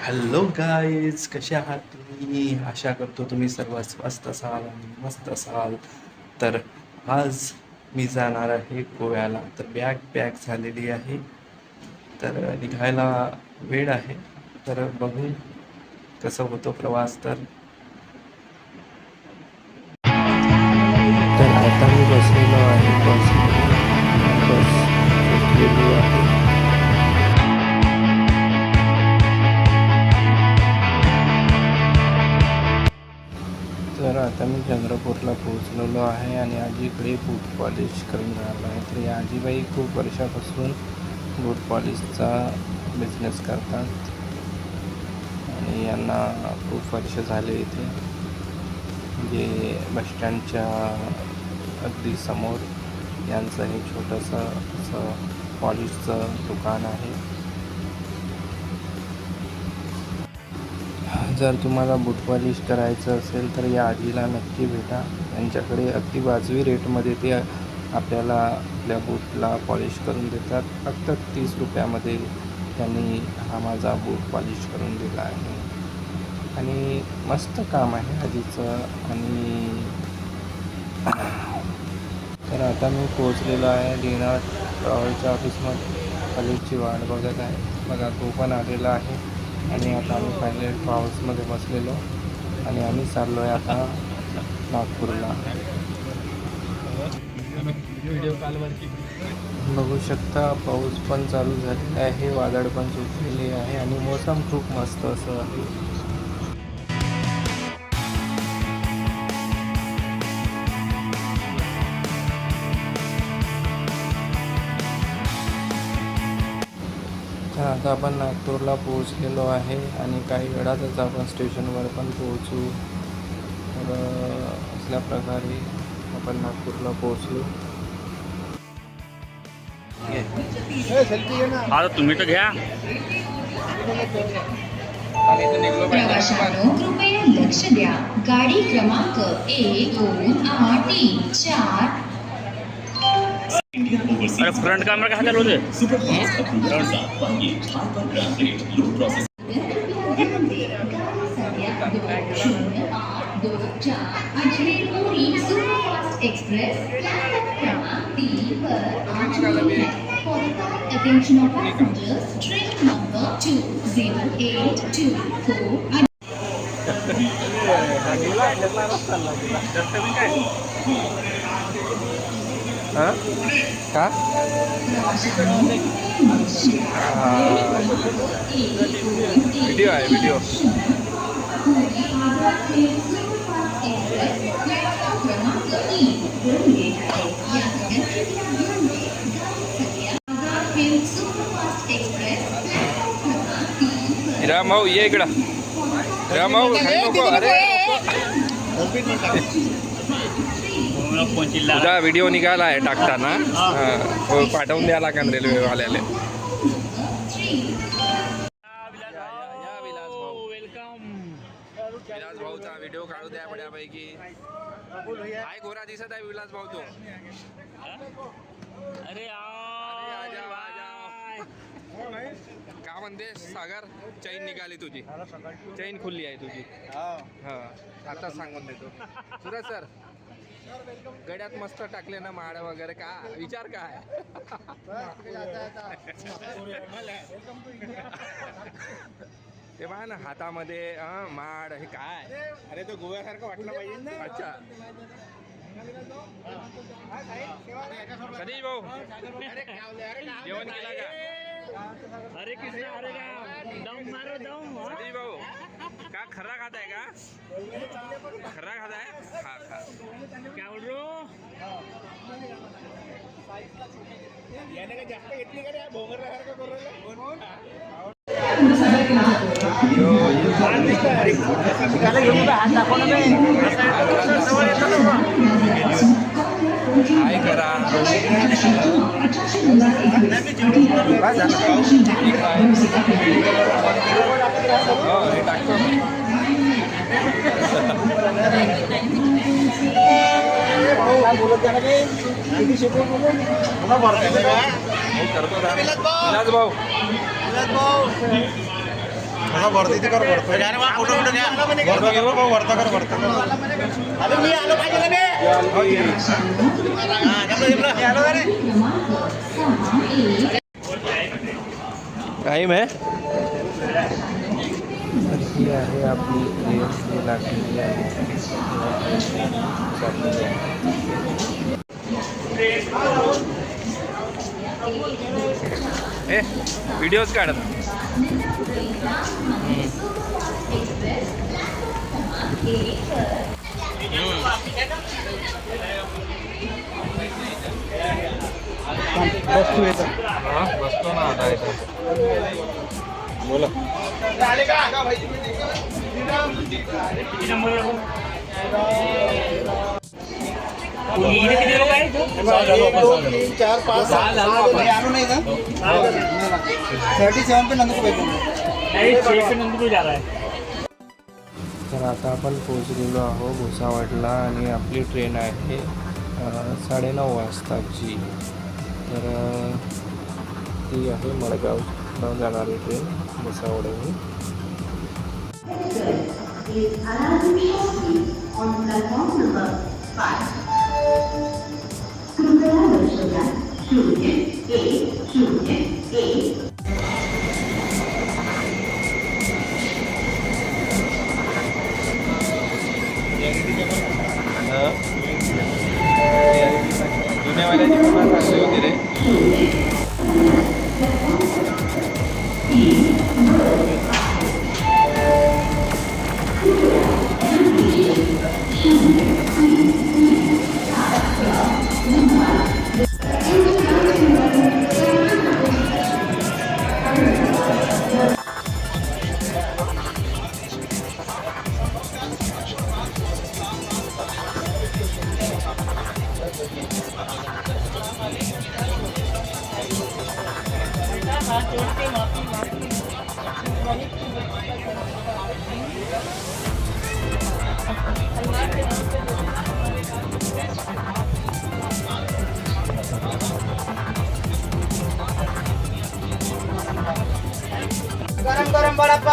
Hello guys, कसे आहात तुम्ही? आशा करतो तुम्ही सर्व स्वस्त असाल आणि मस्त असाल. तर आज मी जाणार आहे गोव्याला. तर बॅग पॅक झालेली आहे, तर निघायला वेळ आहे. तर बघू कसं होतो प्रवास. तर आता मी बसलेलो आहे बसमध्ये. बस सुटलेली आहे. तर आता मी चंद्रपूरला पोहोचलेलो आहे आणि आजीकडे बूट पॉलिश करून राहिलो आहे. तर या आजीबाई खूप वर्षापासून बूट पॉलिशचा बिझनेस करतात आणि यांना खूप वर्ष झाले इथे, म्हणजे बसस्टँडच्या अगदी समोर यांचं हे छोटंसं असं पॉलिशचं दुकान आहे. जर तुम्हाला बूट पॉलिश करायचं असेल तर या आजीला नक्की भेटा. त्यांच्याकडे अगदी वाजवी रेटमध्ये ते आपल्याला आपल्या बूटला पॉलिश करून देतात. फक्त 30 रुपयामध्ये त्यांनी हा माझा बूट पॉलिश करून दिला आहे आणि मस्त काम आहे आजीचं. आणि तर आता मी पोहोचलेलो आहे लीना ट्रॅव्हलच्या ऑफिसमध्ये. कॉलेजची वाट बघत आहे. बघा तो पण आलेला आहे आणि आता आम्ही पहिले ट्रॅव्हल्समध्ये बसलेलो आणि आम्ही चाललो आहे आता नागपूरला. बघू शकता पाऊस पण चालू झालेला आहे, वादळ पण सुटलेले आहे आणि मोसम खूप मस्त असं आहे. तर आता आपण नागपूरला पोहोचलेलो आहे आणि काही वेळातच आपण स्टेशनवर पण पोहोचू. तर असल्या प्रकारे आपण नागपूरला पोहोचलो. आता तुम्ही तर घ्या. प्रवाशांनो कृपया लक्ष द्या. गाडी क्रमांक 1, 2, 8, 3, 4. अरे फ्रंट कॅमेरा कहाँ चालू होते? एक्सप्रेस क्रमांक 3 पर attention of passengers, train number 208224. का व्हिडिओ आहे व्हिडिओ. राम भाऊ ये इकडं. राम भाऊ नको. अरे तुझा व्हिडिओ निघाला आहे टाकताना, पाठवून द्यायला का रेल्वेवाल्याले. विलास भाऊचा व्हिडिओ काढू द्या बड्यापैकी. काय गोरा दिसत आहे विलास भाऊ तो. अरे का म्हणते सागर? चैन निघाली तुझी, चैन खुलली आहे तुझी. हा आता सांगून देतो. सुरज सर गड्यात मस्त टाकले ना माड वगैरे. का विचार काय? ते पहा ना हातामध्ये माड. हे काय? अरे तो गोव्यासारखं वाटलं पाहिजे ना. अच्छा सतीश भाऊ जेवण केला का? अरे कृष्ण अरे दम मारो दम. सतीश भाऊ का खर्रा खाताय का? खर्रा खाताय? खा खा. क्या बोल रहे हो? याने काय जास्त घेतली का रे? भोंगरल्यासारखं करू राहिलं. काय करा हे टाकतो. करतो विलास भाऊ. वरती कर मी आलो पाहिजे ना टाइम आहे. तर ही आहे आपली ट्रेन जी लागलेली आहे. चाललेली आहे. व्हिडिओज काढत बसतो ना आता इथं. बोला. किती लोक आहेत? 3, 4, 5, 6 आलो नाही ना 37 पे नंदू भेटून नाही, 6 पे नंदूरबार जा रहा है. तर आता आपण पोहोचलेलो आहोत भुसावळला आणि आपली ट्रेन आहे 9:30 वाजताची. तर ती आहे मडगावला जाणारी ट्रेन भुसावळहून. जुन्यावाल्याची पण चांगली होती रे.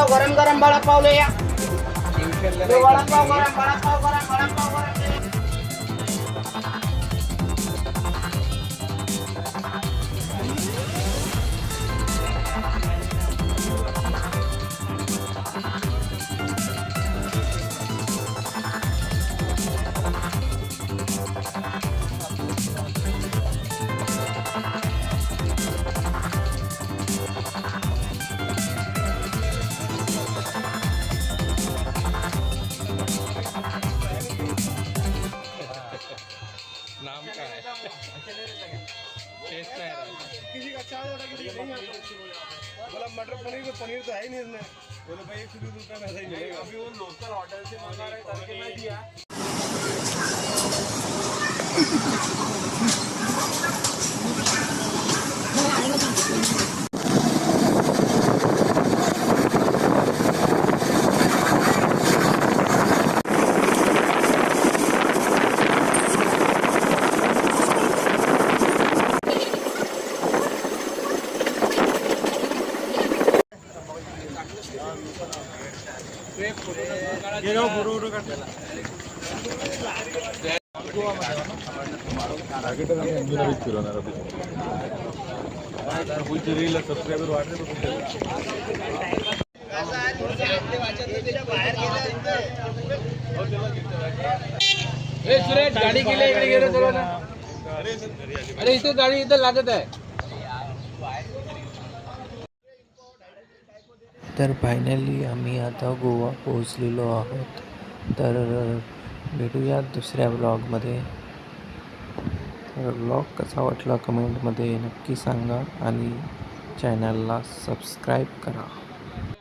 गरम गरम वडापाव ले या. वडापाव गरम वडापाव गरम. नाम काय टेस्ट नाही राहिला. किसी का चार्ज वाला किसी का नहीं आता. बोला मटर पनीर तो है ही नहीं इसमें. बोले भाई 120 रुपये में ऐसा ही मिलेगा. अभी वो लोकल होटल से मंगा रहे करके मैं दिया. सबस्क्राइबर वाढले सुरेश गाडी गेली इकडे गेलो चलो ना. अरे इथे गाडी इथं लागत आहे. तर फायनली आम्ही आता गोवा पोहोचलेलो आहोत. तर भेटूया दुसऱ्या व्लॉगमध्ये. तर व्लॉग कसा वाटला कमेंटमध्ये नक्की सांगा आणि चॅनलला सबस्क्राईब करा.